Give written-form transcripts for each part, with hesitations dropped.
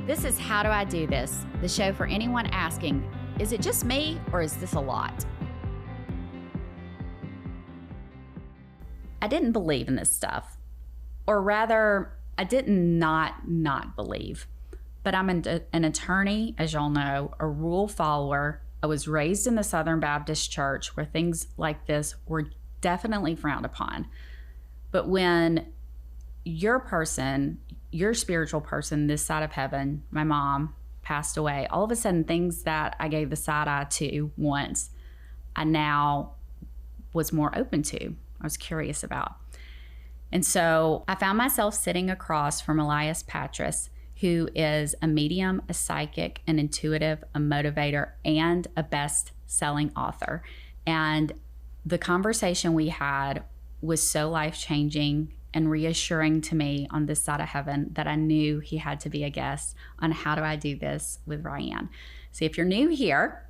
This is How Do I Do This? The show for anyone asking, is it just me or is this a lot? I didn't believe in this stuff, or rather, I did not believe. But I'm an attorney, as y'all know, a rule follower. I was raised in the Southern Baptist Church where things like this were definitely frowned upon. But when your spiritual person this side of heaven, my mom, passed away, all of a sudden things that I gave the side eye to once, I now was more open to. I was curious about. And so I found myself sitting across from Elias Patras, who is a medium, a psychic, an intuitive, a motivator, and a best-selling author. And the conversation we had was so life-changing and reassuring to me on this side of heaven that I knew he had to be a guest on How Do I Do This with Ryan. So if you're new here,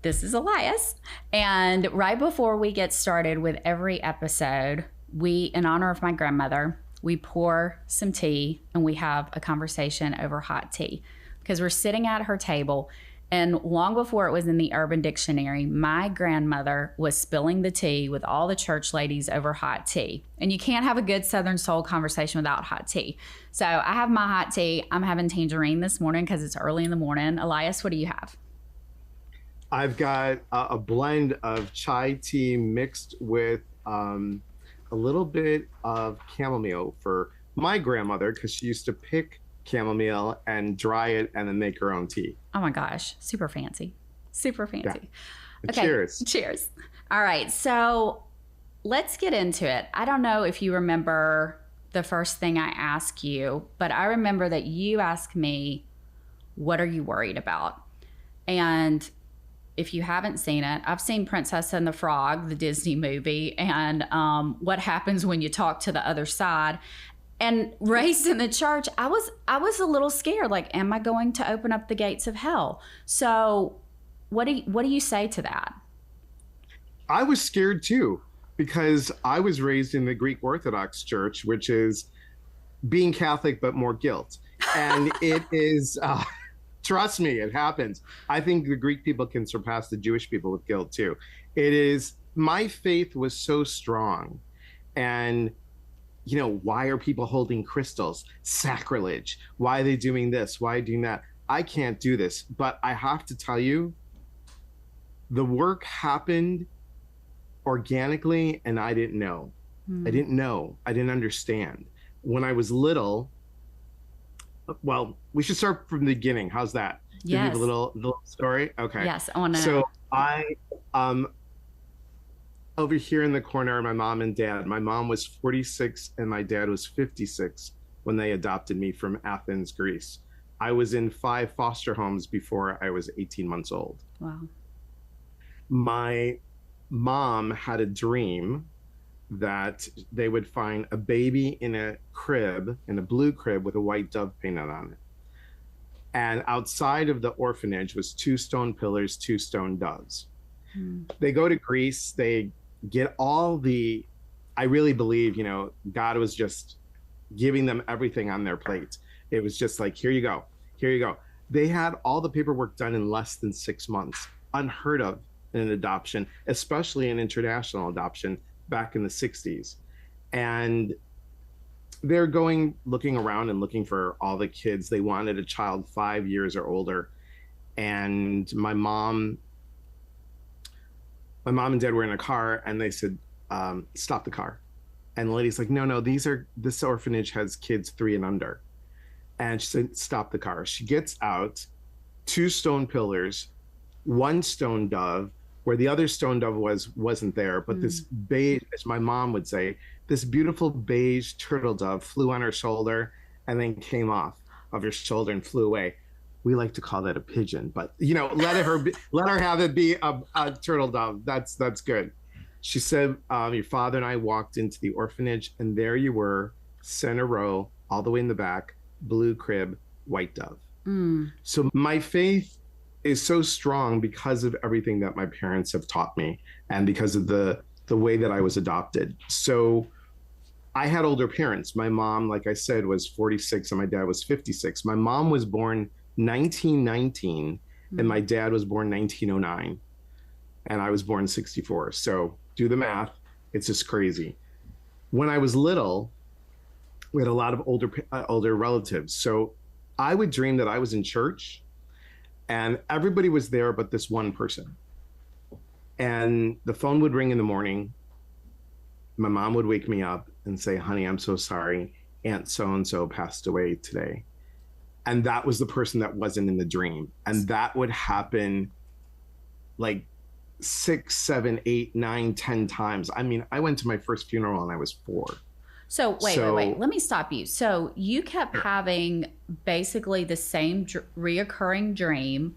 this is Elias. And right before we get started with every episode, we, in honor of my grandmother, we pour some tea and we have a conversation over hot tea because we're sitting at her table. And long before it was in the Urban Dictionary, my grandmother was spilling the tea with all the church ladies over hot tea. And you can't have a good Southern soul conversation without hot tea. So I have my hot tea. I'm having tangerine this morning because it's early in the morning. Elias, what do you have? I've got a blend of chai tea mixed with a little bit of chamomile for my grandmother because she used to pick chamomile and dry it and then make her own tea. Oh my gosh, super fancy. Super fancy. Yeah. Okay. Cheers. Cheers. All right, so let's get into it. I don't know if you remember the first thing I asked you, but I remember that you asked me, what are you worried about? And if you haven't seen it, I've seen Princess and the Frog, the Disney movie, and what happens when you talk to the other side. And raised in the church, I was a little scared. Like, am I going to open up the gates of hell? So what do you say to that? I was scared too, because I was raised in the Greek Orthodox Church, which is being Catholic, but more guilt. And it is, trust me, it happens. I think the Greek people can surpass the Jewish people with guilt too. It is, my faith was so strong. And you know, why are people holding crystals? Sacrilege. Why are they doing this? Why are they doing that? I can't do this. But I have to tell you, the work happened organically and I didn't know. I didn't know. I didn't understand. When I was little, well, we should start from the beginning. How's that? Yes. Do you have a little story? Okay. Yes, I want to know. So I, over here in the corner, my mom and dad. My mom was 46 and my dad was 56 when they adopted me from Athens, Greece. I was in 5 foster homes before I was 18 months old. Wow. My mom had a dream that they would find a baby in a crib, in a blue crib with a white dove painted on it. And outside of the orphanage was 2 stone pillars, 2 stone doves. They go to Greece, they get all the, I really believe, you know, God was just giving them everything on their plate. It was just like, here you go, here you go. They had all the paperwork done in less than 6 months, unheard of in an adoption, especially an international adoption back in the 60s. And they're looking around and looking for all the kids. They wanted a child 5 years or older. And my mom and dad were in a car and they said, stop the car. And the lady's like, no, this orphanage has kids 3 and under. And she said, stop the car. She gets out, 2 stone pillars, 1 stone dove, where the other stone dove wasn't there, but this beige, as my mom would say, this beautiful beige turtle dove flew on her shoulder and then came off of her shoulder and flew away. We like to call that a pigeon, but you know, let her have it be a turtle dove. That's good. She said, your father and I walked into the orphanage and there you were, center row, all the way in the back, blue crib, white dove. So my faith is so strong because of everything that my parents have taught me and because of the way that I was adopted. So I had older parents. My mom, like I said, was 46 and my dad was 56. My mom was born 1919 and my dad was born 1909 and I was born 64. So do the math. It's just crazy. When I was little, we had a lot of older relatives. So I would dream that I was in church and everybody was there but this one person. And the phone would ring in the morning. My mom would wake me up and say, honey, I'm so sorry. Aunt so-and-so passed away today. And that was the person that wasn't in the dream. And that would happen like 6, 7, 8, 9, 10 times. I mean, I went to my first funeral when I was 4. So wait. Let me stop you. So you kept having basically the same reoccurring dream.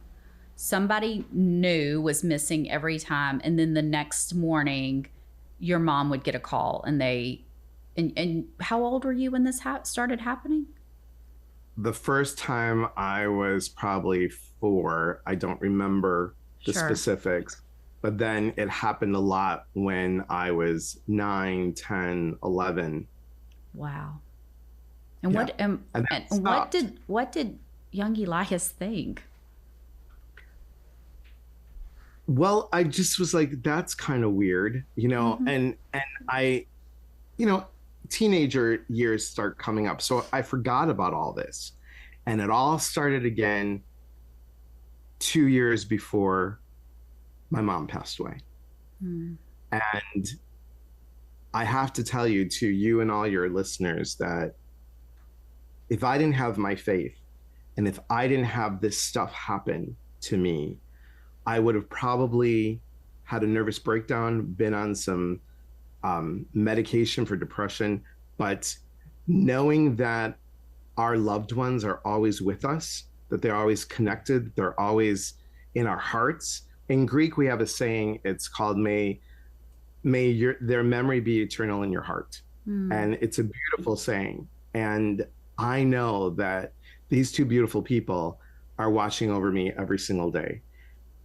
Somebody new was missing every time. And then the next morning, your mom would get a call and how old were you when this started happening? The first time I was probably 4. I don't remember the specifics, but then it happened a lot when I was 9, 10, 11. Wow. And yeah. what did young Elias think? Well, I just was like, that's kind of weird, and I, teenager years start coming up. So I forgot about all this. And it all started again 2 years before my mom passed away. And I have to tell you, to you and all your listeners, that if I didn't have my faith and if I didn't have this stuff happen to me, I would have probably had a nervous breakdown, been on some medication for depression. But knowing that our loved ones are always with us, that they're always connected, they're always in our hearts. In Greek, we have a saying, it's called may their memory be eternal in your heart. And it's a beautiful saying. And I know that these two beautiful people are watching over me every single day.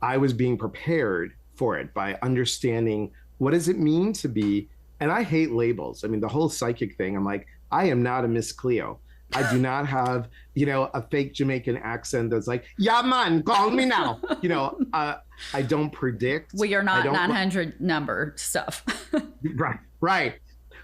I was being prepared for it by understanding what does it mean to be, and I hate labels. I mean, the whole psychic thing, I'm like, I am not a Miss Cleo. I do not have, a fake Jamaican accent that's like, yeah, man, call me now. I don't predict. We are not 900 number stuff. Right.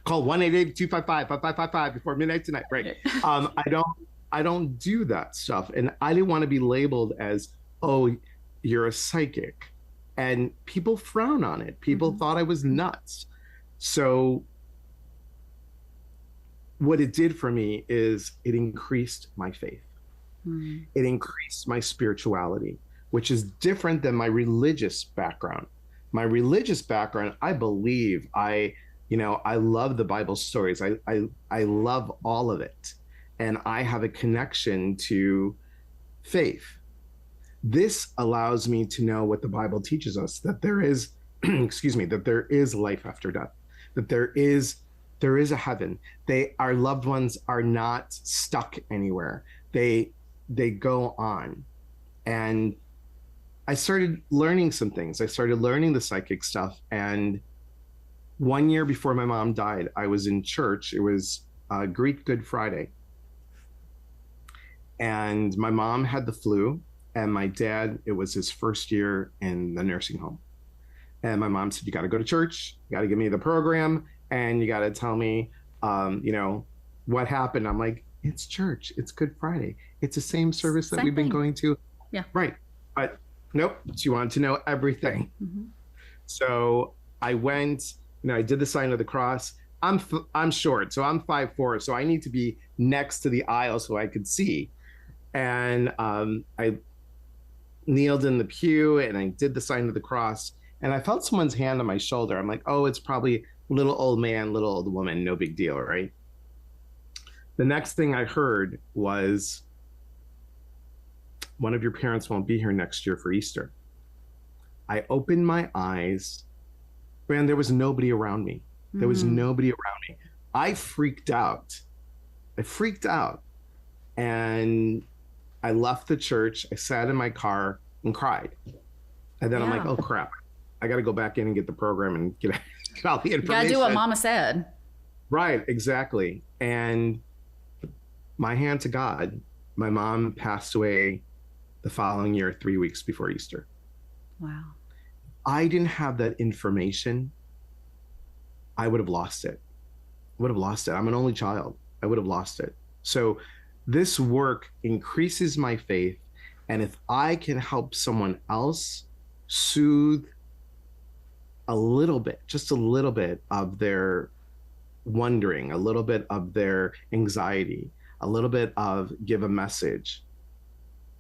Call 1-888-255-5555 before midnight tonight. Right. I don't do that stuff. And I didn't want to be labeled as, oh, you're a psychic. And people frown on it. People thought I was nuts. So what it did for me is it increased my faith. It increased my spirituality, which is different than my religious background. My religious background, I believe, I love the Bible stories. I love all of it. And I have a connection to faith. This allows me to know what the Bible teaches us, that there is, that there is life after death, that there is a heaven. Our loved ones are not stuck anywhere. They go on. And I started learning some things. I started learning the psychic stuff. And 1 year before my mom died, I was in church. It was Greek Good Friday. And my mom had the flu. And my dad, it was his first year in the nursing home. And my mom said, you got to go to church. You got to give me the program. And you got to tell me, what happened. I'm like, it's church. It's Good Friday. It's the same service that we've been going to. Yeah. Right. But nope. She wanted to know everything. So I went, I did the sign of the cross. I'm short, so I'm 5'4", so I need to be next to the aisle so I could see. And I kneeled in the pew and I did the sign of the cross. And I felt someone's hand on my shoulder. I'm like, oh, it's probably little old man, little old woman, no big deal, right? The next thing I heard was, one of your parents won't be here next year for Easter. I opened my eyes, and there was nobody around me. There was nobody around me. I freaked out. And I left the church. I sat in my car and cried. And then I'm like, oh crap. I got to go back in and get the program and get all the information. You got to do what Mama said. Right, exactly. And my hand to God, my mom passed away the following year, 3 weeks before Easter. Wow. I didn't have that information. I would have lost it. Would have lost it. I'm an only child. I would have lost it. So this work increases my faith. And if I can help someone else soothe a little bit, just a little bit of their wondering, a little bit of their anxiety, a little bit of give a message,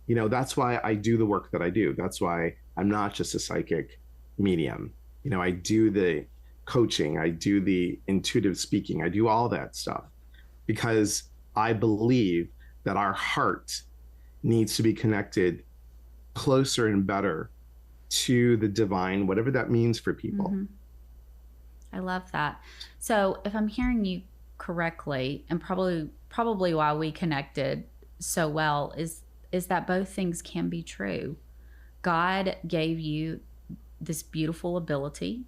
that's why I do the work that I do. That's why I'm not just a psychic medium. I do the coaching, I do the intuitive speaking, I do all that stuff because I believe that our heart needs to be connected closer and better to the divine, whatever that means for people. Mm-hmm. I love that. So if I'm hearing you correctly, and probably why we connected so well is that both things can be true. God gave you this beautiful ability,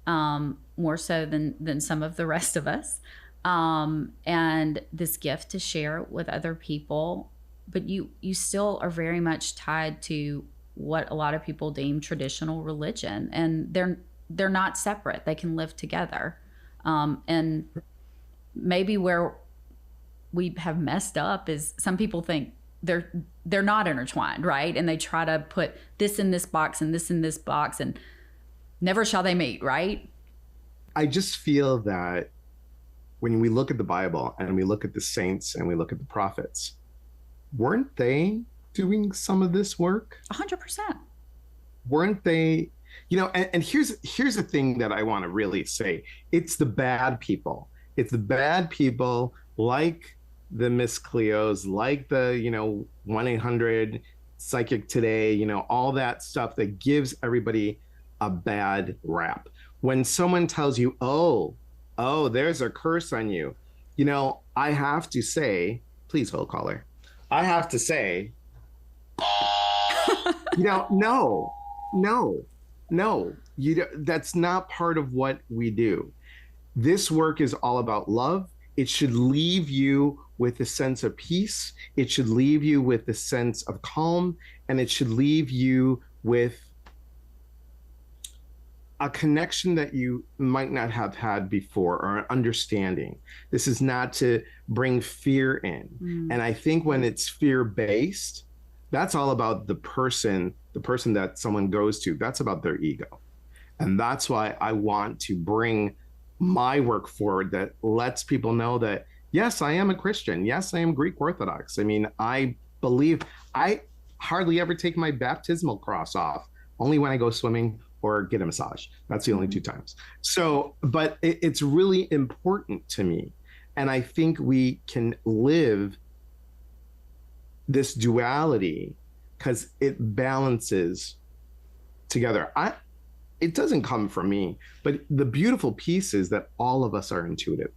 more so than some of the rest of us, and this gift to share with other people. But you still are very much tied to what a lot of people deem traditional religion, and they're not separate. They can live together. And maybe where we have messed up is some people think they're not intertwined, right? And they try to put this in this box and this in this box, and never shall they meet, right? I just feel that when we look at the Bible and we look at the saints and we look at the prophets, weren't they doing some of this work? 100%. Weren't they? And here's the thing that I want to really say. It's the bad people. It's the bad people like the Miss Cleos, like the, 1-800 Psychic Today, all that stuff that gives everybody a bad rap. When someone tells you, oh, there's a curse on you, I have to say, please hold caller. I have to say, no, that's not part of what we do. This work is all about love. It should leave you with a sense of peace. It should leave you with a sense of calm, and it should leave you with a connection that you might not have had before, or an understanding. This is not to bring fear in. And I think when it's fear-based, that's all about the person that someone goes to. That's about their ego. And that's why I want to bring my work forward that lets people know that, yes, I am a Christian. Yes, I am Greek Orthodox. I mean, I believe I hardly ever take my baptismal cross off, only when I go swimming or get a massage. That's the only 2 times. So, but it's really important to me. And I think we can live this duality because it balances together. It doesn't come from me, but the beautiful piece is that all of us are intuitive.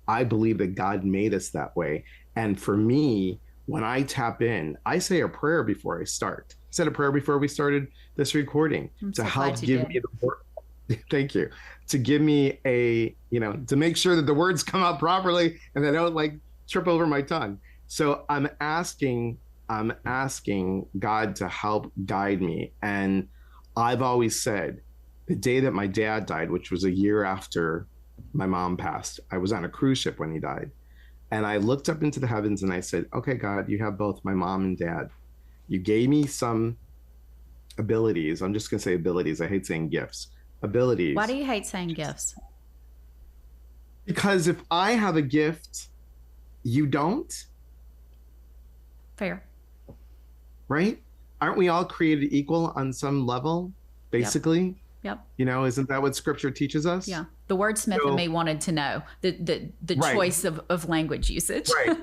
I believe that God made us that way. And for me, when I tap in, I say a prayer before I start. I said a prayer before we started this recording to help give me the word. Thank you. To give me to make sure that the words come out properly and they don't trip over my tongue. So I'm asking God to help guide me. And I've always said, the day that my dad died, which was a year after my mom passed, I was on a cruise ship when he died. And I looked up into the heavens and I said, okay, God, you have both my mom and dad. You gave me some abilities. I'm just going to say abilities. I hate saying gifts. Abilities. Why do you hate saying gifts? Because if I have a gift, you don't. Fair. Right? Aren't we all created equal on some level, basically? Yep. Isn't that what scripture teaches us? Yeah. The wordsmith in me wanted to know the right. Choice of language usage. Right.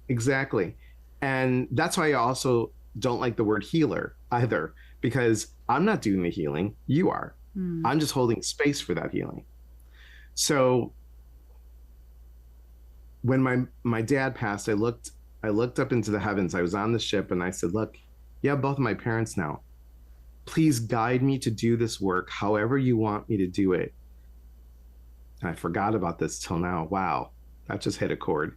Exactly. And that's why I also don't like the word healer either, because I'm not doing the healing. You are. I'm just holding space for that healing. So when my dad passed, I looked up into the heavens. I was on the ship and I said, look, you have both of my parents now. Please guide me to do this work however you want me to do it. And I forgot about this till now. Wow, that just hit a chord.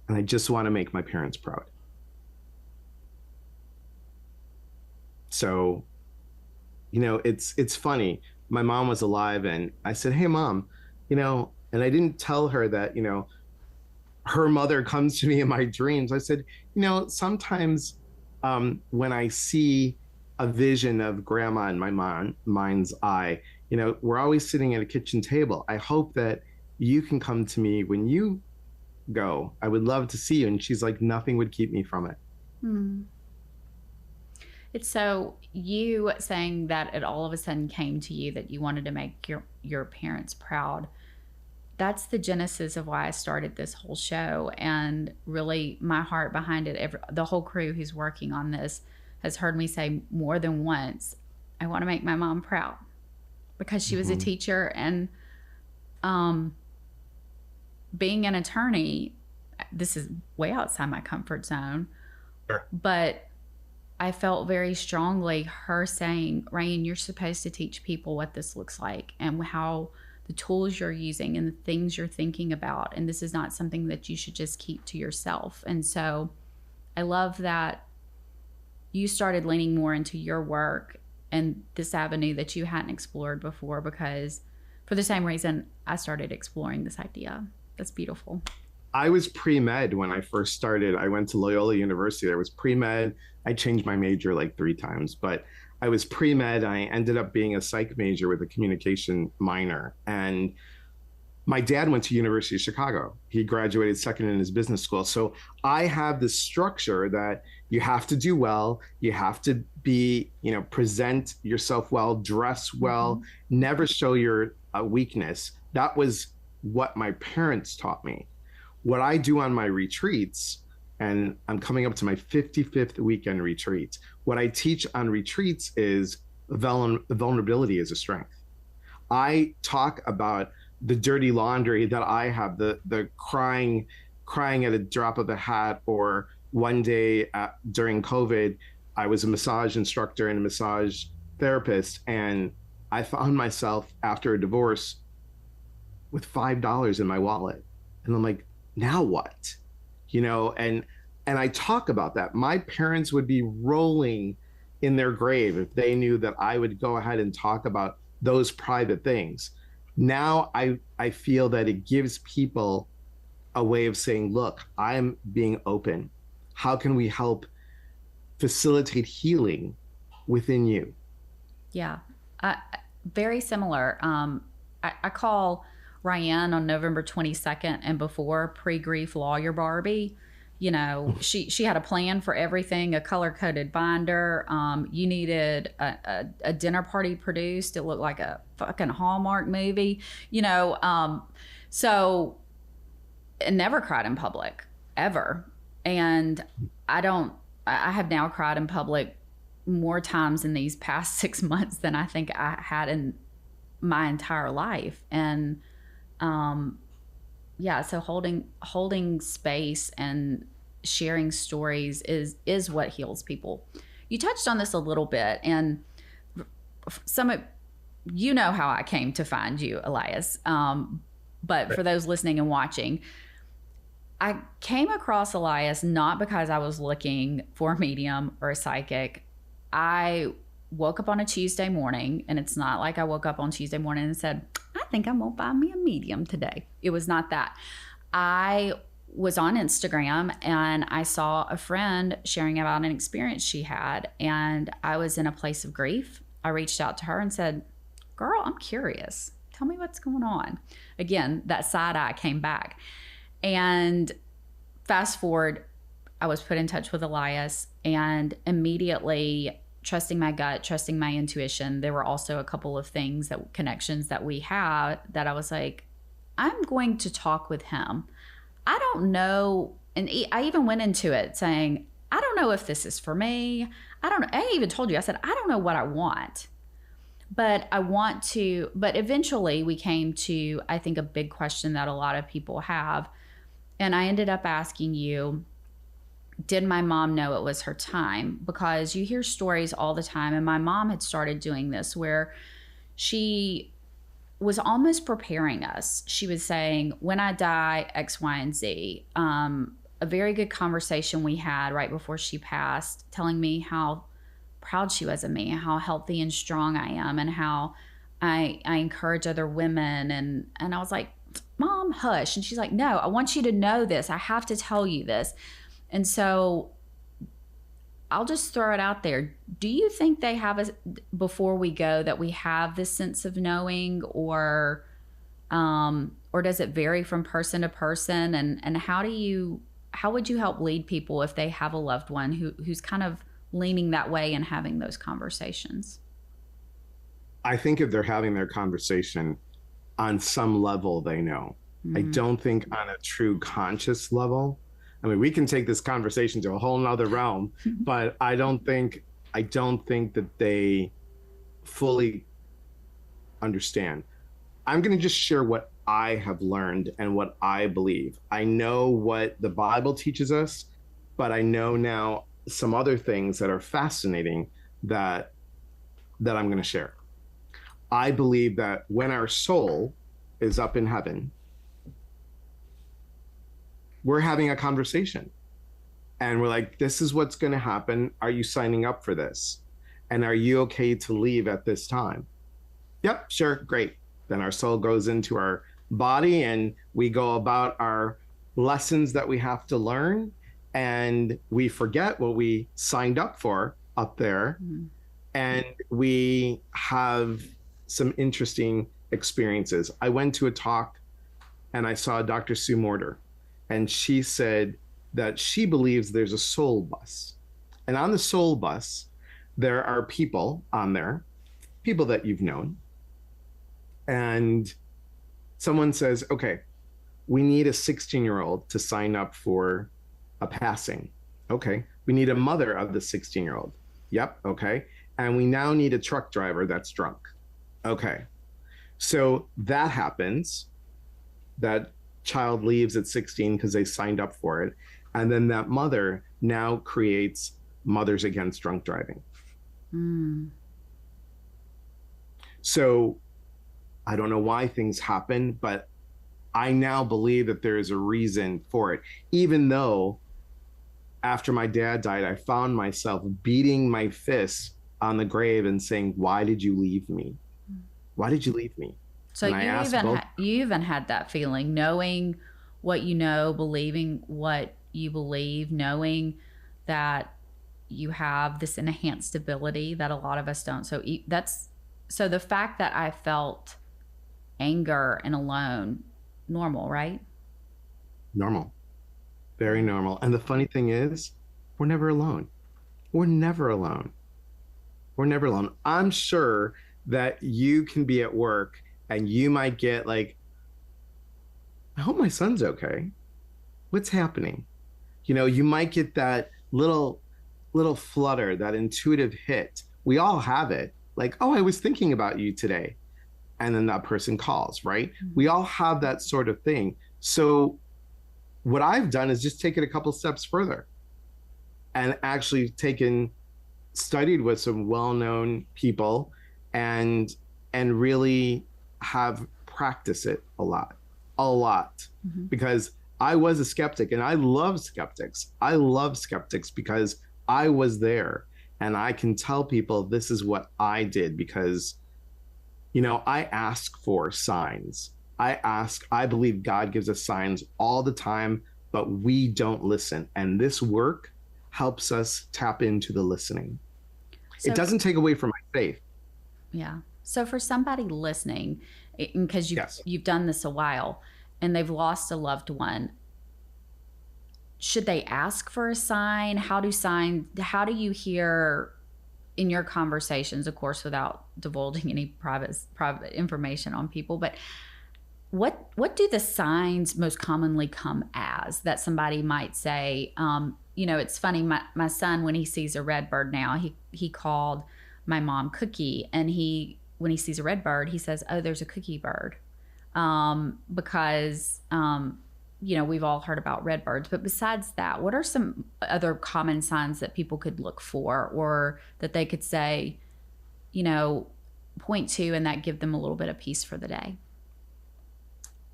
And I just want to make my parents proud. So, it's funny. My mom was alive, and I said, "Hey, mom, and I didn't tell her that, her mother comes to me in my dreams. I said, sometimes when I see a vision of grandma in my mind's eye, we're always sitting at a kitchen table. I hope that you can come to me when you go. I would love to see you." And she's like, "Nothing would keep me from it." Hmm. It's so you saying that it all of a sudden came to you that you wanted to make your parents proud. That's the genesis of why I started this whole show, and really my heart behind it. The whole crew who's working on this has heard me say more than once, I want to make my mom proud, because she was a teacher, and being an attorney, this is way outside my comfort zone. Sure. But I felt very strongly her saying, Ryan, you're supposed to teach people what this looks like and how the tools you're using and the things you're thinking about. And this is not something that you should just keep to yourself. And so I love that you started leaning more into your work and this avenue that you hadn't explored before, because for the same reason I started exploring this idea. That's beautiful. I was pre-med when I first started. I went to Loyola University. I was pre-med. I changed my major like 3 times, but I was pre-med. I ended up being a psych major with a communication minor. And my dad went to University of Chicago. He graduated second in his business school. So I have this structure that you have to do well. You have to be, present yourself well, dress well, never show your weakness. That was what my parents taught me. What I do on my retreats, and I'm coming up to my 55th weekend retreat, what I teach on retreats is vulnerability is a strength. I talk about the dirty laundry that I have, the crying at a drop of a hat. Or one day during COVID, I was a massage instructor and a massage therapist, and I found myself after a divorce with $5 in my wallet. And I'm like, now what? And I talk about that. My parents would be rolling in their grave if they knew that I would go ahead and talk about those private things. Now I feel that it gives people a way of saying, look, I'm being open. How can we help facilitate healing within you? Yeah, very similar. I call Ryan on November 22nd and before pre-grief lawyer Barbie. She had a plan for everything, a color-coded binder. You needed a dinner party produced. It looked like a fucking Hallmark movie, so it never cried in public, ever. And I have now cried in public more times in these past 6 months than I think I had in my entire life. And so holding space and sharing stories is what heals people. You touched on this a little bit, and how I came to find you, Elias. But for those listening and watching, I came across Elias not because I was looking for a medium or a psychic. I woke up on a Tuesday morning, and it's not like I woke up on Tuesday morning and said, I think I'm gonna buy me a medium today. It was not that. I was on Instagram and I saw a friend sharing about an experience she had, and I was in a place of grief. I reached out to her and said, girl, I'm curious. Tell me what's going on. Again, that side eye came back. And fast forward, I was put in touch with Elias, and immediately trusting my gut, trusting my intuition. There were also a couple of connections that we had that I was like, I'm going to talk with him. I don't know. And I even went into it saying, I don't know if this is for me. I even told you, I said, I don't know what I want, but I want to. But eventually we came to, I think, a big question that a lot of people have. And I ended up asking you, did my mom know it was her time? Because you hear stories all the time. And my mom had started doing this where she was almost preparing us. She was saying, when I die, X, Y, and Z. A very good conversation we had right before she passed, telling me how proud she was of me, how healthy and strong I am, and how I encourage other women. And I was like, Mom, hush. And she's like, no, I want you to know this. I have to tell you this. And so I'll just throw it out there. Do you think they have before we go, that we have this sense of knowing, or does it vary from person to person? And how would you help lead people if they have a loved one who's kind of leaning that way and having those conversations? I think if they're having their conversation on some level, they know. I don't think on a true conscious level. I mean, we can take this conversation to a whole nother realm, but I don't think that they fully understand. I'm going to just share what I have learned and what I believe. I know what the Bible teaches us, but I know now some other things that are fascinating that I'm going to share. I believe that when our soul is up in heaven, we're having a conversation and we're like, this is what's going to happen. Are you signing up for this? And are you okay to leave at this time? Yep, sure, great. Then our soul goes into our body and we go about our lessons that we have to learn, and we forget what we signed up for up there. And we have some interesting experiences. I went to a talk and I saw Dr. Sue Morter, and she said that she believes there's a soul bus. And on the soul bus, there are people on there, people that you've known. And someone says, okay, we need a 16-year-old to sign up for a passing. Okay. We need a mother of the 16-year-old. Yep. Okay. And we now need a truck driver that's drunk. Okay. So that happens. That child leaves at 16 because they signed up for it. And then that mother now creates Mothers Against Drunk Driving. So I don't know why things happen, but I now believe that there is a reason for it. Even though after my dad died, I found myself beating my fists on the grave and saying, why did you leave me? Why did you leave me? So you even had that feeling, knowing what you know, believing what you believe, knowing that you have this enhanced ability that a lot of us don't. So the fact that I felt anger and alone, normal, right? Normal. Very normal. And the funny thing is, we're never alone. We're never alone. We're never alone. I'm sure that you can be at work and you might get like, I hope my son's okay. What's happening? You know, you might get that little flutter, that intuitive hit. We all have it. Like, oh, I was thinking about you today. And then that person calls, right? We all have that sort of thing. So what I've done is just take it a couple steps further and actually studied with some well-known people and really have practiced it a lot, because I was a skeptic and I love skeptics. I love skeptics because I was there and I can tell people this is what I did because, you know, I ask for signs. I believe God gives us signs all the time, but we don't listen. And this work helps us tap into the listening. So, it doesn't take away from my faith. Yeah. So for somebody listening, because you've done this a while and they've lost a loved one, should they ask for a sign? How do you hear in your conversations, of course, without divulging any private information on people, but what do the signs most commonly come as that somebody might say? You know, it's funny, my son, when he sees a red bird now, he called my mom Cookie, and when he sees a red bird, he says, oh, there's a cookie bird. Because, you know, we've all heard about red birds, but besides that, what are some other common signs that people could look for, or that they could say, you know, point to and that give them a little bit of peace for the day?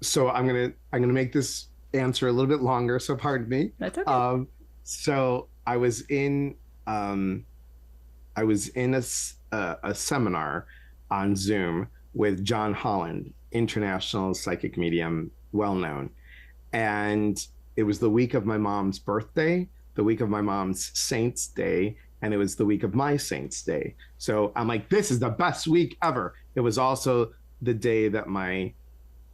So I'm gonna make this answer a little bit longer. So pardon me. That's okay. So I was in a seminar on Zoom with John Holland, international psychic medium, well known, and it was the week of my mom's birthday, the week of my mom's Saint's Day, and it was the week of my Saint's Day. So I'm like, this is the best week ever. It was also the day that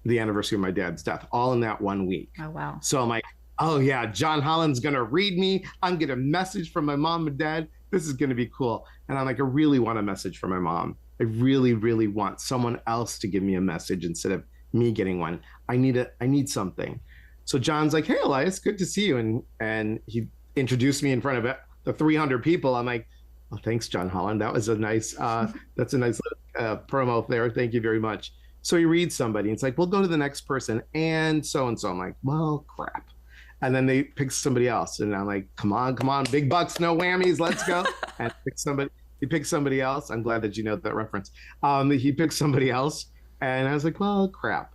the anniversary of my dad's death, all in that 1 week. Oh, wow. So I'm like, oh yeah, John Holland's gonna read me. I'm getting a message from my mom and dad. This is gonna be cool. And I'm like, I really want a message from my mom. I really, really want someone else to give me a message instead of me getting one. I need something. So John's like, hey Elias, good to see you. And he introduced me in front of the 300 people. I'm like, oh, thanks, John Holland. That was a nice, that's a nice promo there. Thank you very much. So he reads somebody. It's like, we'll go to the next person and so. I'm like, well, crap. And then they pick somebody else. And I'm like, come on, big bucks, no whammies, let's go. And he picked somebody else. I'm glad that you know that reference. He picked somebody else. And I was like, well, crap.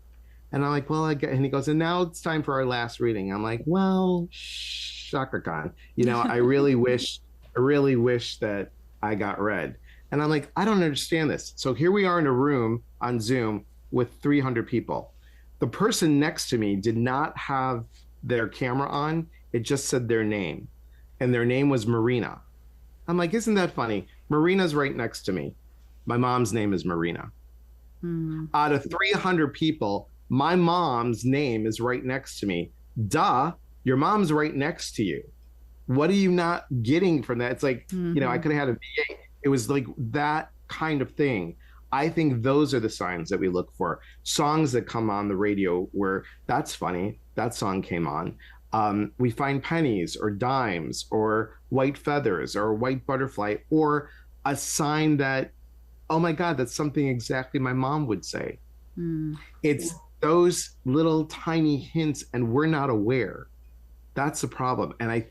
And I'm like, well, and he goes, and now it's time for our last reading. I'm like, well, Shaka Khan. I really wish that I got read. And I'm like, I don't understand this. So here we are in a room on Zoom with 300 people. The person next to me did not have their camera on. It just said their name. And their name was Marina. I'm like, isn't that funny? Marina's right next to me. My mom's name is Marina. Out of 300 people, my mom's name is right next to me. Duh, your mom's right next to you. What are you not getting from that? It's like, I could have had a VA. It was like that kind of thing. I think those are the signs that we look for. Songs that come on the radio where that's funny, that song came on. We find pennies or dimes or white feathers or a white butterfly or a sign that, oh my God, that's something exactly my mom would say. It's those little tiny hints and we're not aware. That's the problem. And I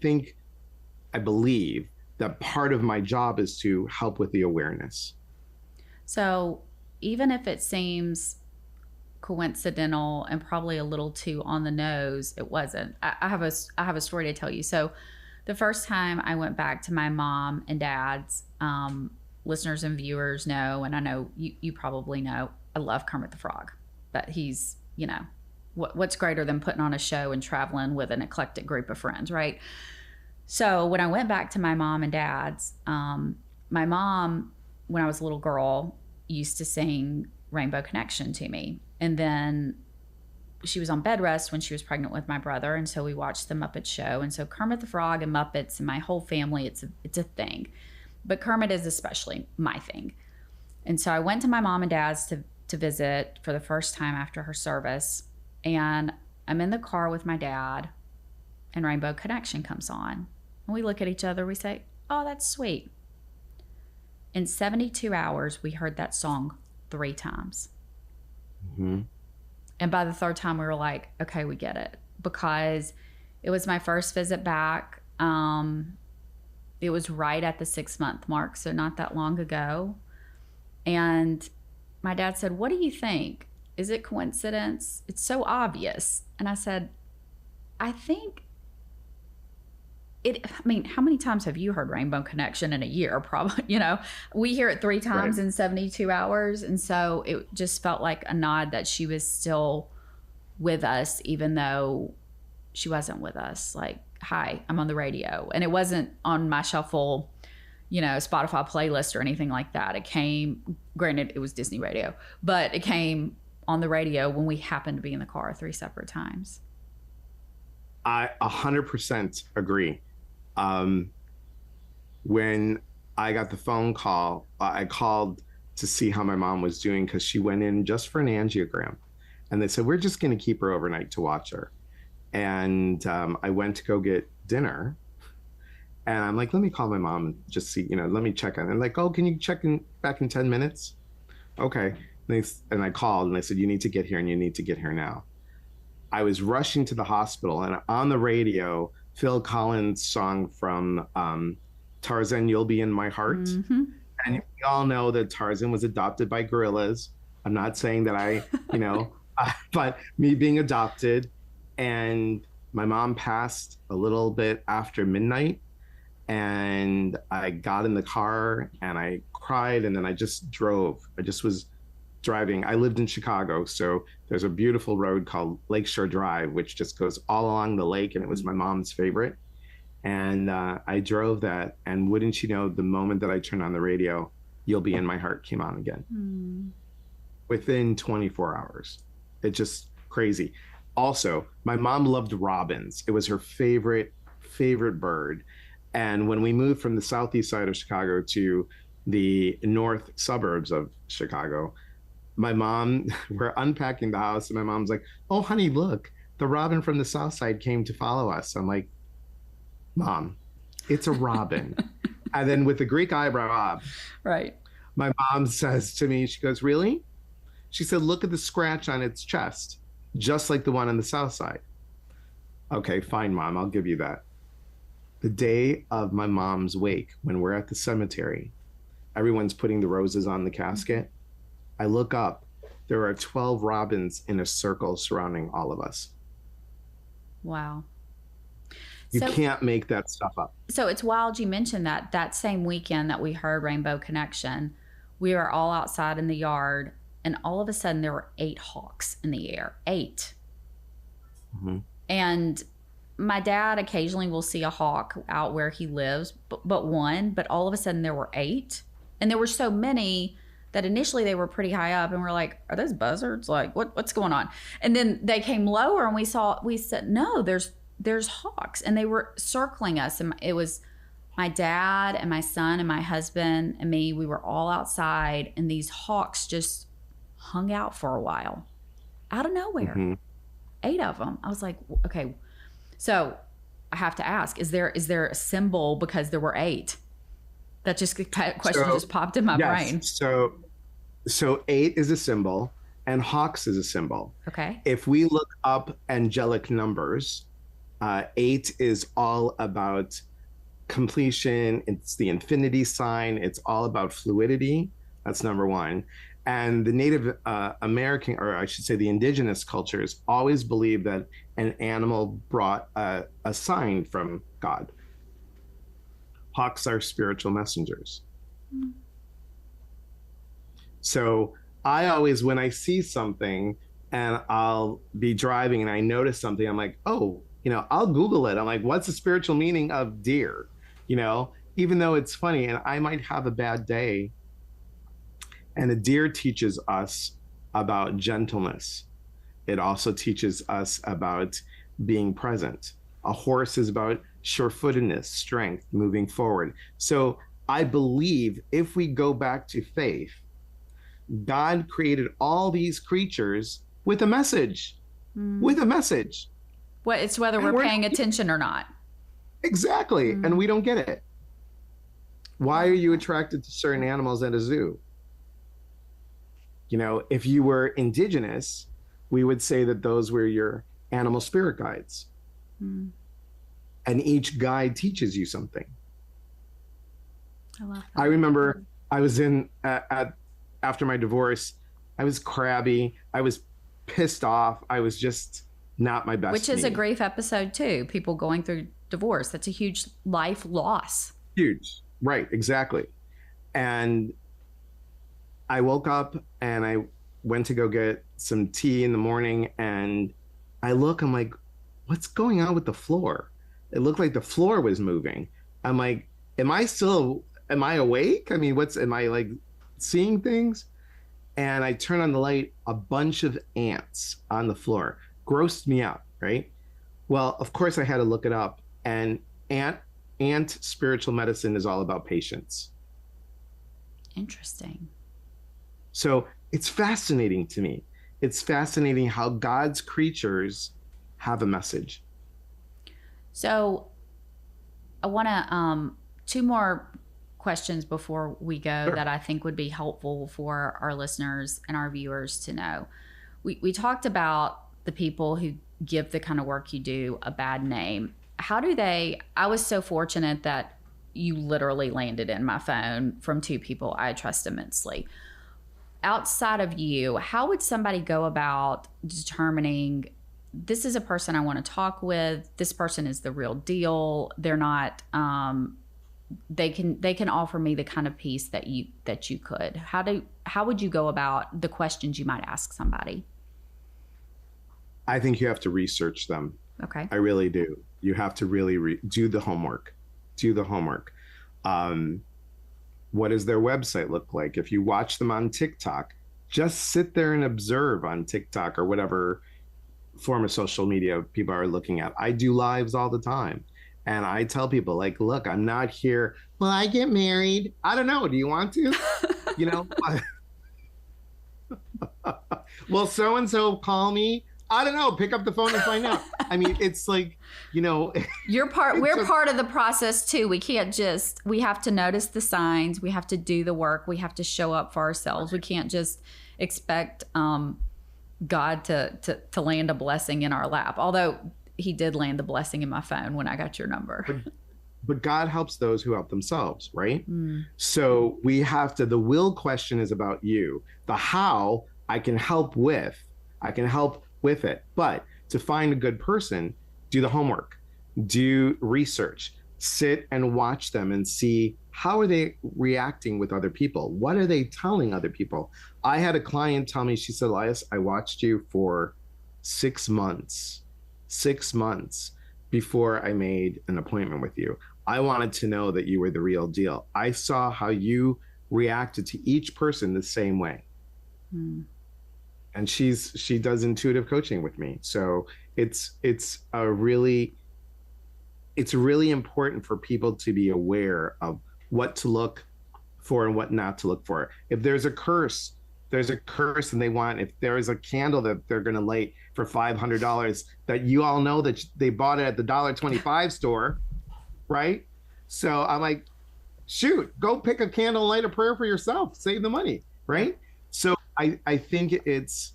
believe that part of my job is to help with the awareness. So even if it seems coincidental and probably a little too on the nose, it wasn't. I have a story to tell you. So the first time I went back to my mom and dad's, listeners and viewers know, and I know you probably know, I love Kermit the Frog. But he's, what's greater than putting on a show and traveling with an eclectic group of friends, right? So when I went back to my mom and dad's, my mom, when I was a little girl, used to sing Rainbow Connection to me. And then she was on bed rest when she was pregnant with my brother. And so we watched the Muppet Show. And so Kermit the Frog and Muppets and my whole family, it's a thing. But Kermit is especially my thing. And so I went to my mom and dad's to visit for the first time after her service. And I'm in the car with my dad and Rainbow Connection comes on. And we look at each other, we say, oh, that's sweet. In 72 hours, we heard that song 3 times. And by the 3rd time, we were like, okay, we get it. Because it was my first visit back. It was right at the 6-month mark, so not that long ago. And my dad said, what do you think? Is it coincidence? It's so obvious. And I said, I think how many times have you heard Rainbow Connection in a year? Probably, we hear it 3 times in 72 hours. And so it just felt like a nod that she was still with us, even though she wasn't with us. Like, hi, I'm on the radio. And it wasn't on my shuffle, Spotify playlist or anything like that. It came, granted, it was Disney radio, but it came on the radio when we happened to be in the car 3 separate times. I 100% agree. When I got the phone call, I called to see how my mom was doing because she went in just for an angiogram. And they said, we're just going to keep her overnight to watch her. And I went to go get dinner. And I'm like, let me call my mom and just see, let me check on. And like, oh, can you check back in 10 minutes? Okay. And I called and they said, you need to get here and you need to get here now. I was rushing to the hospital and on the radio, Phil Collins' song from Tarzan, You'll Be in My Heart. And we all know that Tarzan was adopted by gorillas. I'm not saying that but me being adopted, and my mom passed a little bit after midnight, and I got in the car and I cried, and then I just drove. I just was driving. I lived in Chicago, so there's a beautiful road called Lakeshore Drive, which just goes all along the lake, and it was my mom's favorite. And I drove that, and wouldn't you know, the moment that I turned on the radio, "You'll Be in My Heart" came on again. Within 24 hours. It's just crazy. Also, my mom loved robins. It was her favorite bird. And when we moved from the southeast side of Chicago to the north suburbs of Chicago, my mom, we're unpacking the house, and my mom's like, "Oh, honey, look, the robin from the south side came to follow us." I'm like, "Mom, it's a robin." And then with the Greek eyebrow up, Right. my mom says to me, she goes, "Really?" She said, "Look at the scratch on its chest, just like the one on the south side." Okay, fine, Mom, I'll give you that. The day of my mom's wake, when we're at the cemetery, everyone's putting the roses on the casket. I look up, there are 12 robins in a circle surrounding all of us. Wow. You can't make that stuff up. So it's wild you mentioned that same weekend that we heard Rainbow Connection, we were all outside in the yard, and all of a sudden there were 8 hawks in the air. 8. Mm-hmm. And my dad occasionally will see a hawk out where he lives, but one, but all of a sudden there were 8. And there were so many that initially they were pretty high up, and we're like, "Are those buzzards? Like what's going on?" And then they came lower, and we said, "No, there's hawks," and they were circling us. And it was my dad and my son and my husband and me. We were all outside, and these hawks just hung out for a while out of nowhere. Mm-hmm. 8 of them. I was like, okay. So I have to ask, is there a symbol because there were 8? That question just popped in my brain. So 8 is a symbol, and hawks is a symbol. Okay. If we look up angelic numbers, 8 is all about completion. It's the infinity sign. It's all about fluidity. That's number 1. And the Native American, or I should say the indigenous cultures, always believe that an animal brought a sign from God. Hawks are spiritual messengers. Mm. So I always, when I see something and I'll be driving and I notice something, I'm like, oh, I'll Google it. I'm like, what's the spiritual meaning of deer? Even though it's funny, and I might have a bad day. And a deer teaches us about gentleness. It also teaches us about being present. A horse is about sure-footedness, strength, moving forward. So I believe if we go back to faith, God created all these creatures with a message, with a message. Well, it's whether we're paying attention or not. Exactly. And we don't get it. Why are you attracted to certain animals at a zoo? If you were indigenous, we would say that those were your animal spirit guides. And each guide teaches you something. I love that. I remember I was after my divorce, I was crabby. I was pissed off. I was just not my best. Which is a grief episode too. People going through divorce. That's a huge life loss. Huge. Right. Exactly. And I woke up and I went to go get some tea in the morning, and I'm like, what's going on with the floor? It looked like the floor was moving. I'm like, am I awake? I mean, am I like seeing things? And I turn on the light, a bunch of ants on the floor. Grossed me out, right? Well, of course I had to look it up, and ant spiritual medicine is all about patience. Interesting. So it's fascinating to me. It's fascinating how God's creatures have a message. So I want to 2 more questions before we go that I think would be helpful for our listeners and our viewers to know. We talked about the people who give the kind of work you do a bad name. How do they? I was so fortunate that you literally landed in my phone from two people I trust immensely. Outside of you, how would somebody go about determining this is a person I want to talk with, this person is the real deal, they're not they can offer me the kind of peace that you could? How would you go about the questions you might ask somebody? I think you have to research them. Okay. I really do. You have to really do the homework. Do the homework. What does their website look like? If you watch them on TikTok, just sit there and observe on TikTok or whatever form of social media people are looking at. I do lives all the time. And I tell people, like, look, I'm not here. Well, I get married. I don't know. Do you want to? You know? Well, so-and-so call me. I don't know. Pick up the phone and find out. I mean, it's like, you know. We're part of the process too. We have to notice the signs. We have to do the work. We have to show up for ourselves. We can't just expect God to land a blessing in our lap. Although he did land the blessing in my phone when I got your number. But God helps those who help themselves, right? So we have to, the will question is about you. The how I can help with it. But to find a good person, do the homework, do research, sit and watch them and see how are they reacting with other people? What are they telling other people? I had a client tell me, she said, Elias, I watched you for 6 months before I made an appointment with you. I wanted to know that you were the real deal. I saw how you reacted to each person the same way. And she does intuitive coaching with me. So it's really important for people to be aware of what to look for and what not to look for. If there's a curse and they want, if there is a candle that they're going to light for $500 that you all know that they bought it at the $1.25 store, right? So I'm like, shoot, go pick a candle and light a prayer for yourself, save the money, right? So I think it's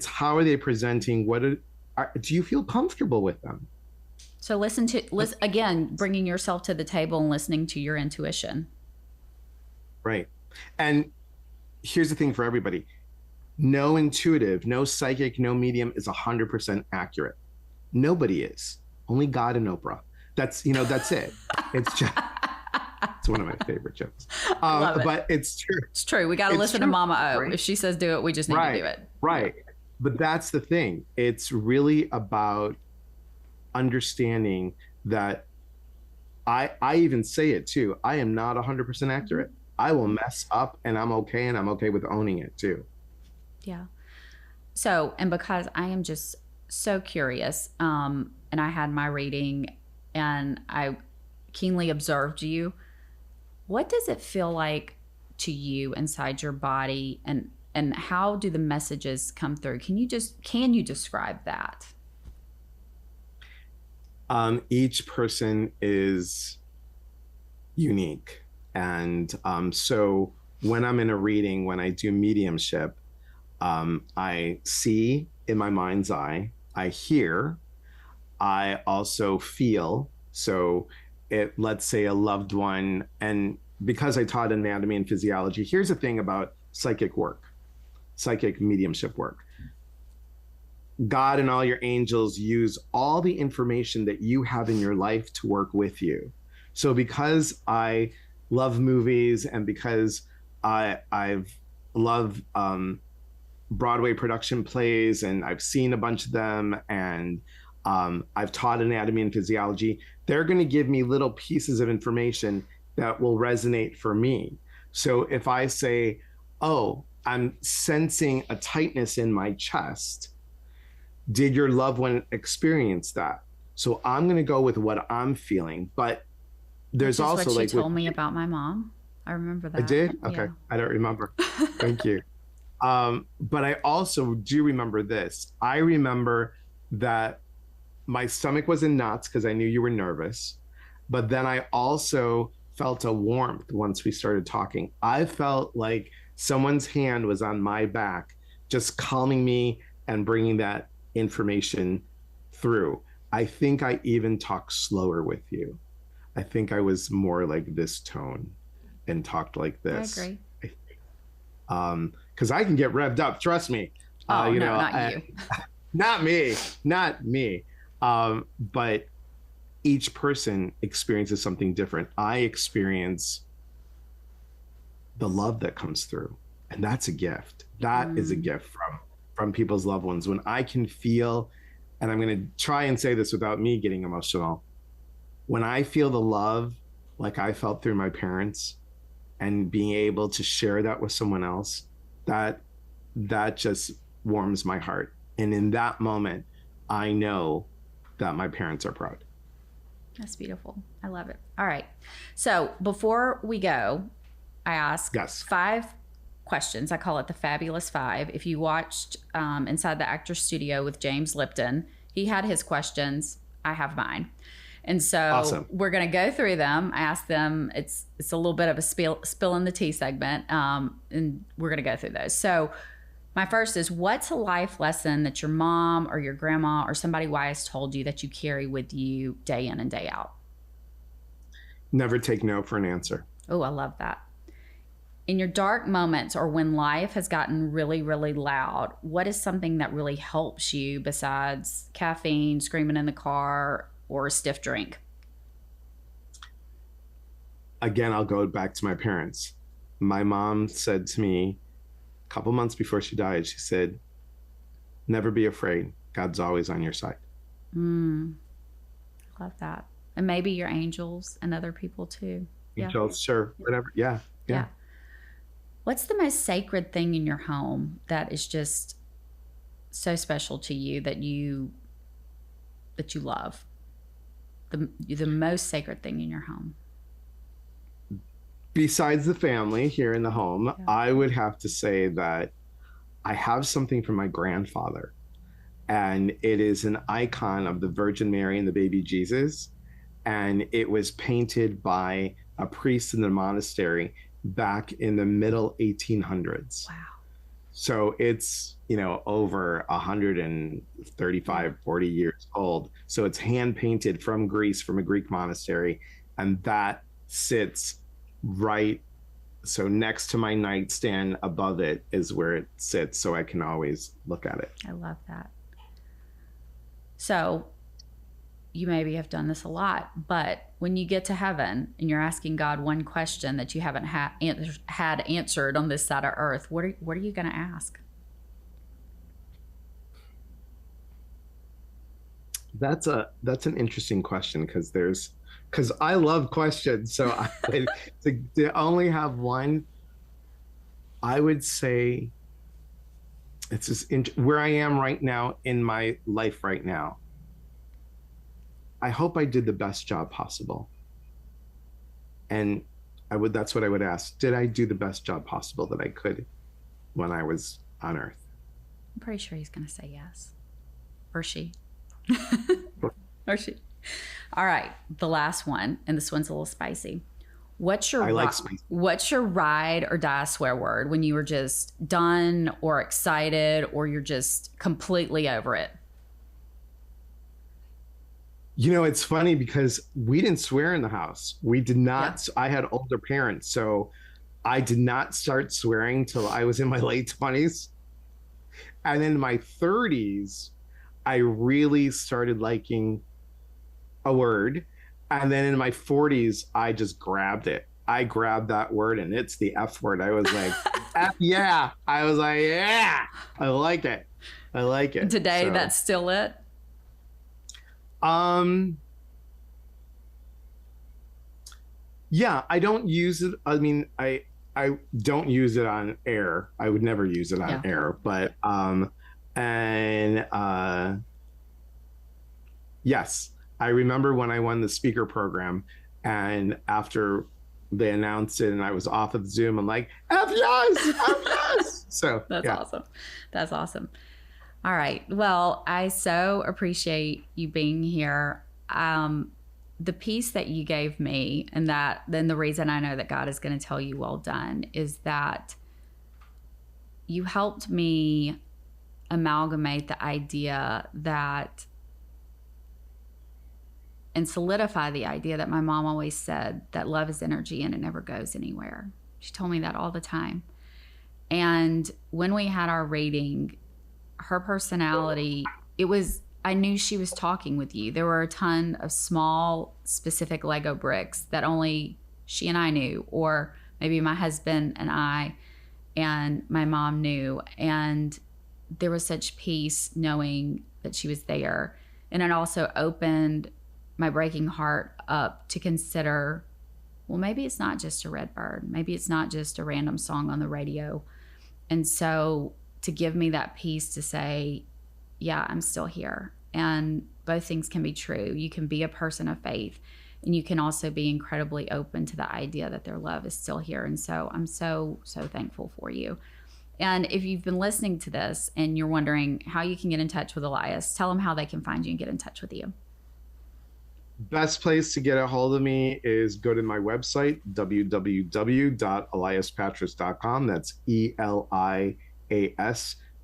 how are they presenting? Do you feel comfortable with them? So listen again, bringing yourself to the table and listening to your intuition. Right. And here's the thing for everybody. No intuitive, no psychic, no medium is 100% accurate. Nobody is. Only God and Oprah. That's it. It's just, it's one of my favorite jokes. But it's true. It's true. We got to listen to Mama O. Right? If she says do it, we just need to do it. Right. But that's the thing. It's really about understanding that I even say it too. I am not 100% accurate. I will mess up and I'm okay with owning it too. Yeah. So, and because I am just so curious, and I had my reading and I keenly observed you, what does it feel like to you inside your body, and how do the messages come through? Can you describe that? Each person is unique. And so when I'm in a reading, when I do mediumship, I see in my mind's eye, I hear, I also feel. So let's say a loved one, and because I taught anatomy and physiology, here's the thing about psychic mediumship work. God and all your angels use all the information that you have in your life to work with you. So because I love movies and because I've loved Broadway production plays and I've seen a bunch of them, and I've taught anatomy and physiology, they're going to give me little pieces of information that will resonate for me. So if I say, oh, I'm sensing a tightness in my chest, did your loved one experience that? So I'm going to go with what I'm feeling. But there's also what you told me about my mom. I remember that. I did? Okay. Yeah. I don't remember. Thank you. But I also do remember this. I remember that my stomach was in knots because I knew you were nervous. But then I also felt a warmth once we started talking. I felt like someone's hand was on my back, just calming me and bringing that information through. I think I even talk slower with you. I think I was more like this tone and talked like I this. agree. Because I can get revved up, trust me. Oh, You no, know, not you. not me, not me. But each person experiences something different. I experience the love that comes through, and that's a gift. That is a Mm, gift from people's loved ones. When I can feel, and I'm going to try and say this without me getting emotional, when I feel the love like I felt through my parents and being able to share that with someone else, that that just warms my heart. And in that moment, I know that my parents are proud. that's beautiful. I love it. All right. So before we go, I ask Yes. 5 questions. I call it the Fabulous Five. If you watched Inside the Actors Studio with James Lipton, he had his questions. I have mine. And so Awesome. we're going to go through them. I ask them. It's a little bit of a spill in the tea segment, and we're going to go through those. So my first is, what's a life lesson that your mom or your grandma or somebody wise told you that you carry with you day in and day out? Never take no for an answer. Oh, I love that. In your dark moments or when life has gotten really, really loud, what is something that really helps you besides caffeine, screaming in the car, or a stiff drink? Again, I'll go back to my parents. My mom said to me a couple months before she died, she said, never be afraid. God's always on your side. Mm, love that. And maybe your angels and other people too. Yeah. Angels, sure, whatever. Yeah, yeah. Yeah. What's the most sacred thing in your home that is just so special to you that you love? The most sacred thing in your home. Besides the family here in the home, Yeah. I would have to say that I have something from my grandfather, and it is an icon of the Virgin Mary and the baby Jesus. And it was painted by a priest in the monastery back in the middle 1800s. Wow. So it's, over 135, 40 years old. So it's hand painted from Greece, from a Greek monastery. And that sits right. So next to my nightstand, above it is where it sits. So I can always look at it. I love that. So you maybe have done this a lot, but when you get to heaven and you're asking God one question that you haven't had answered on this side of earth, what are you going to ask? That's an interesting question, because I love questions. So to only have one, I would say it's just where I am right now in my life right now. I hope I did the best job possible. And that's what I would ask. Did I do the best job possible that I could when I was on Earth? I'm pretty sure he's going to say yes. Or she. Or she. All right. The last one, and this one's a little spicy. What's your ride or die swear word when you were just done or excited or you're just completely over it? It's funny because we didn't swear in the house. We did not. Yeah. I had older parents, so I did not start swearing till I was in my late 20s. And in my 30s, I really started liking a word. And then in my 40s, I just grabbed it. I grabbed that word, and it's the F word. I was like, F yeah. I was like, yeah, I like it. I like it. Today, so, that's still it? Yeah, I don't use it. I mean, I don't use it on air. I would never use it on air, but yes, I remember when I won the speaker program, and after they announced it and I was off of Zoom, I'm like, F yes, F yes. So that's awesome. That's awesome. All right. Well, I so appreciate you being here. The piece that you gave me, and then the reason I know that God is going to tell you well done, is that you helped me amalgamate the idea that and solidify the idea that my mom always said that love is energy and it never goes anywhere. She told me that all the time. And when we had our reading, her personality, I knew she was talking with you. There were a ton of small, specific Lego bricks that only she and I knew, or maybe my husband and I and my mom knew. And there was such peace knowing that she was there. And it also opened my breaking heart up to consider, well, maybe it's not just a red bird. Maybe it's not just a random song on the radio. And so to give me that peace to say, yeah, I'm still here. And both things can be true. You can be a person of faith, and you can also be incredibly open to the idea that their love is still here. And so I'm so thankful for you. And if you've been listening to this and you're wondering how you can get in touch with Elias, tell them how they can find you and get in touch with you. Best place to get a hold of me is go to my website, www.eliaspatras.com. That's ELIAS,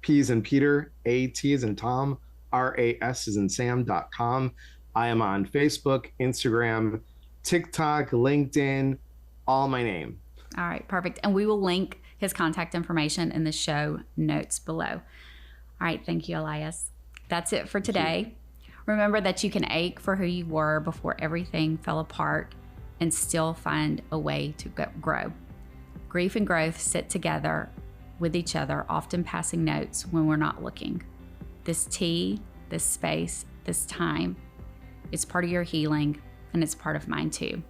P as in Peter, AT as in Tom, RAS as in Sam.com. I am on Facebook, Instagram, TikTok, LinkedIn, all my name. All right, perfect. And we will link his contact information in the show notes below. All right, thank you, Elias. That's it for today. Remember that you can ache for who you were before everything fell apart and still find a way to grow. Grief and growth sit together with each other, often passing notes when we're not looking. This tea, this space, this time, it's part of your healing, and it's part of mine too.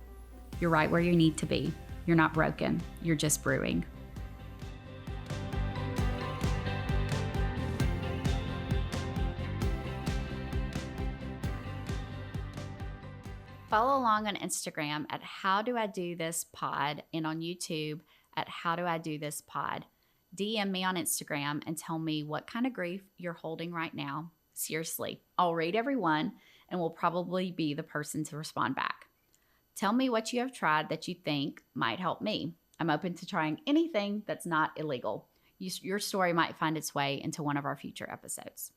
You're right where you need to be. You're not broken. You're just brewing. Follow along on Instagram at How Do I Do This Pod and on YouTube at How Do I Do This Pod. DM me on Instagram and tell me what kind of grief you're holding right now. Seriously, I'll read every one and will probably be the person to respond back. Tell me what you have tried that you think might help me. I'm open to trying anything that's not illegal. Your story might find its way into one of our future episodes.